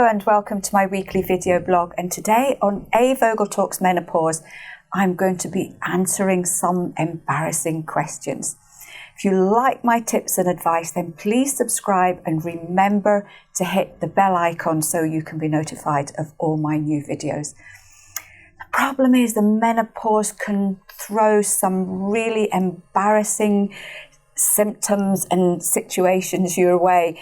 and welcome to my weekly video blog, and today on A Vogel Talks Menopause I'm going to be answering some embarrassing questions. If you like my tips and advice, then please subscribe and remember to hit the bell icon so you can be notified of all my new videos. The problem is the menopause can throw some really embarrassing symptoms and situations your way.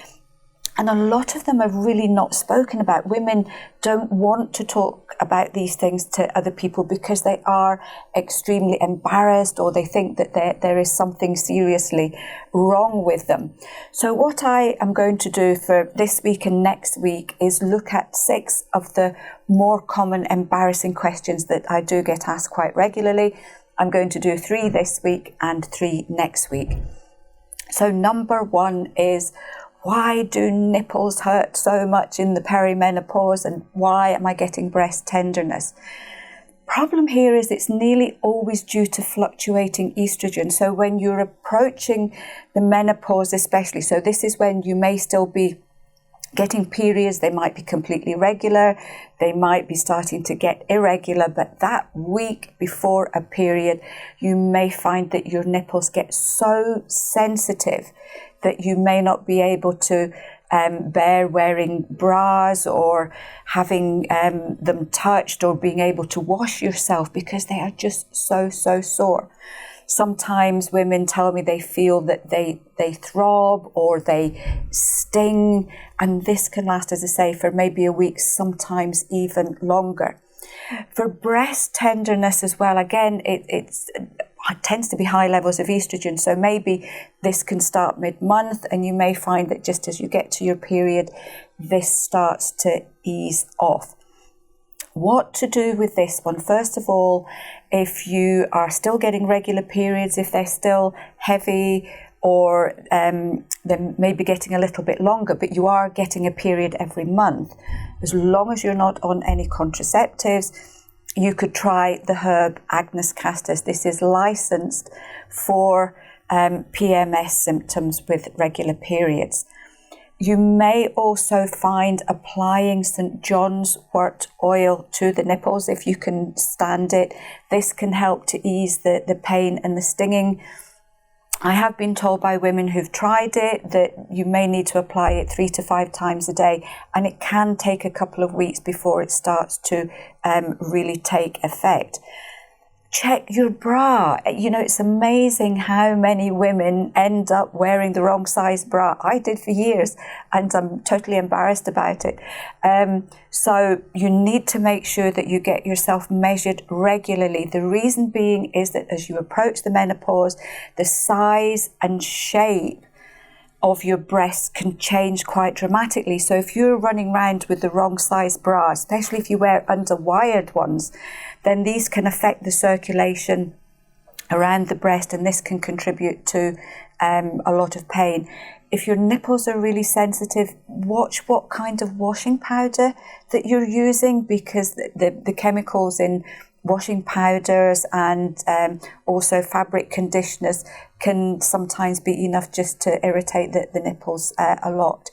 And a lot of them are really not spoken about. Women don't want to talk about these things to other people because they are extremely embarrassed, or they think that there is something seriously wrong with them. So what I am going to do for this week and next week is look at 6 of the more common embarrassing questions that I do get asked quite regularly. I'm going to do 3 this week and 3 next week. So number 1 is, why do nipples hurt so much in the perimenopause, and why am I getting breast tenderness? Problem here is it's nearly always due to fluctuating estrogen. So when you're approaching the menopause especially, so this is when you may still be getting periods, they might be completely regular, they might be starting to get irregular, but that week before a period, you may find that your nipples get so sensitive that you may not be able to bear wearing bras or having them touched or being able to wash yourself because they are just so sore. Sometimes women tell me they feel that they throb or they sting, and this can last, as I say, for maybe a week, sometimes even longer. For breast tenderness as well, again, it tends to be high levels of estrogen, so maybe this can start mid-month, and you may find that just as you get to your period, this starts to ease off. What to do with this one? First of all, if you are still getting regular periods, if they're still heavy, or they may be getting a little bit longer, but you are getting a period every month, as long as you're not on any contraceptives, you could try the herb Agnus castus. This is licensed for PMS symptoms with regular periods. You may also find applying St. John's wort oil to the nipples if you can stand it. This can help to ease the pain and the stinging. I have been told by women who've tried it that you may need to apply it 3 to 5 times a day, and it can take a couple of weeks before it starts to really take effect. Check your bra. You know, it's amazing how many women end up wearing the wrong size bra. I did for years, and I'm totally embarrassed about it. So you need to make sure that you get yourself measured regularly. The reason being is that as you approach the menopause, the size and shape of your breasts can change quite dramatically. So if you're running around with the wrong size bra, especially if you wear underwired ones, then these can affect the circulation around the breast, and this can contribute to a lot of pain. If your nipples are really sensitive, watch what kind of washing powder that you're using, because the chemicals in washing powders and also fabric conditioners can sometimes be enough just to irritate the nipples a lot.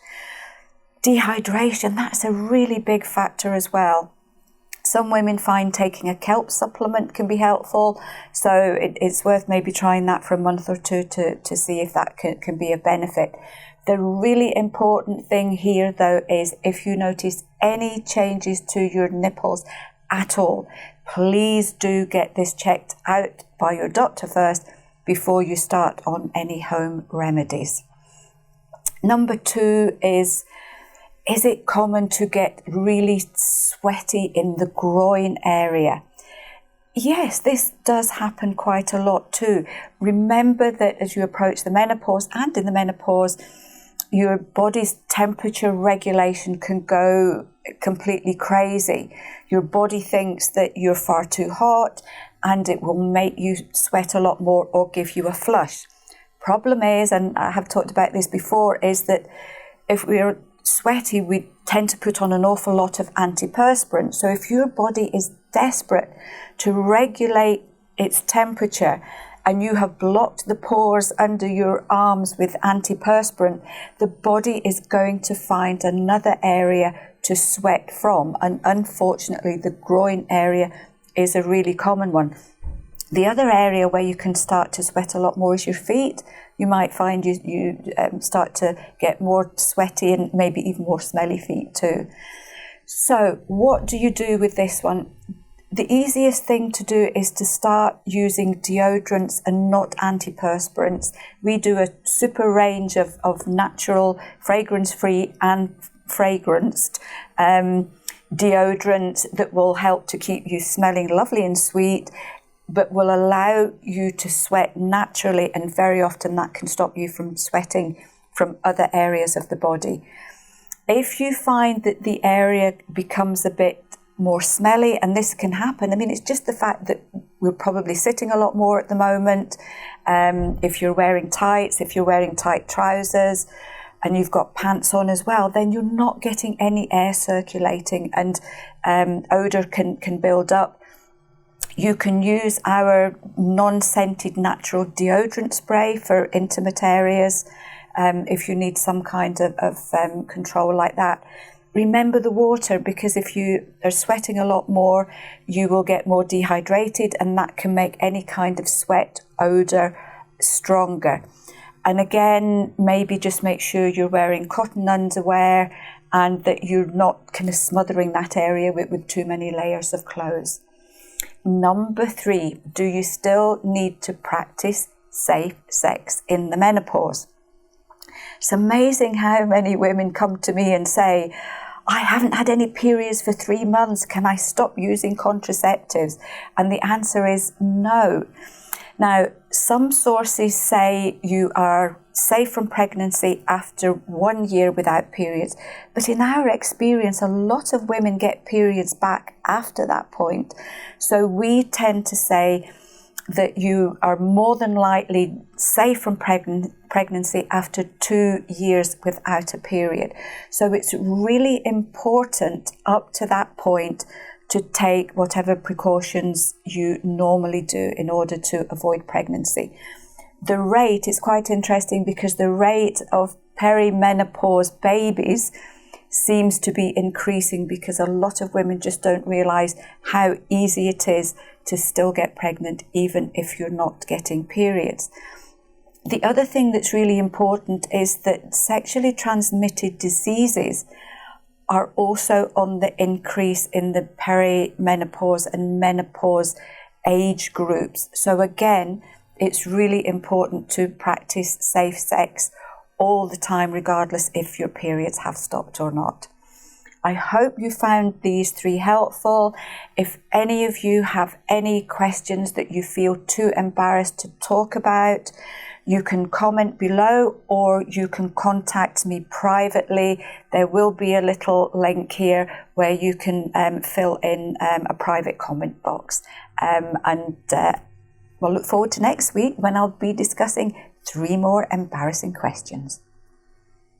Dehydration, that's a really big factor as well. Some women find taking a kelp supplement can be helpful, so it's worth maybe trying that for a month or 2 to see if that can be a benefit. The really important thing here, though, is if you notice any changes to your nipples at all, please do get this checked out by your doctor first before you start on any home remedies. Number 2 is it common to get really sweaty in the groin area? Yes, this does happen quite a lot too. Remember that as you approach the menopause, and in the menopause, your body's temperature regulation can go completely crazy. Your body thinks that you're far too hot, and it will make you sweat a lot more or give you a flush. Problem is, and I have talked about this before, is that if we're sweaty, we tend to put on an awful lot of antiperspirant. So if your body is desperate to regulate its temperature, and you have blocked the pores under your arms with antiperspirant, the body is going to find another area to to sweat from, and unfortunately the groin area is a really common one. The other area where you can start to sweat a lot more is your feet. You might find you start to get more sweaty and maybe even more smelly feet too. So what do you do with this one? The easiest thing to do is to start using deodorants and not antiperspirants. We do a super range of natural, fragrance-free and fragranced deodorant that will help to keep you smelling lovely and sweet, but will allow you to sweat naturally, and very often that can stop you from sweating from other areas of the body. If you find that the area becomes a bit more smelly, and this can happen, I mean, it's just the fact that we're probably sitting a lot more at the moment. If you're wearing tights, if you're wearing tight trousers, and you've got pants on as well, then you're not getting any air circulating, and odour can build up. You can use our non-scented natural deodorant spray for intimate areas if you need some kind of control like that. Remember the water, because if you are sweating a lot more, you will get more dehydrated, and that can make any kind of sweat odour stronger. And again, maybe just make sure you're wearing cotton underwear and that you're not kind of smothering that area with too many layers of clothes. Number 3, do you still need to practice safe sex in the menopause? It's amazing how many women come to me and say, I haven't had any periods for 3 months. Can I stop using contraceptives? And the answer is no. Now, some sources say you are safe from pregnancy after 1 year without periods. But in our experience, a lot of women get periods back after that point. So we tend to say that you are more than likely safe from pregnancy after 2 years without a period. So it's really important up to that point to take whatever precautions you normally do in order to avoid pregnancy. The rate is quite interesting because the rate of perimenopause babies seems to be increasing because a lot of women just don't realise how easy it is to still get pregnant even if you're not getting periods. The other thing that's really important is that sexually transmitted diseases are also on the increase in the perimenopause and menopause age groups. So again, it's really important to practice safe sex all the time, regardless if your periods have stopped or not. I hope you found these 3 helpful. If any of you have any questions that you feel too embarrassed to talk about, you can comment below or you can contact me privately. There will be a little link here where you can fill in a private comment box. We'll look forward to next week when I'll be discussing 3 more embarrassing questions.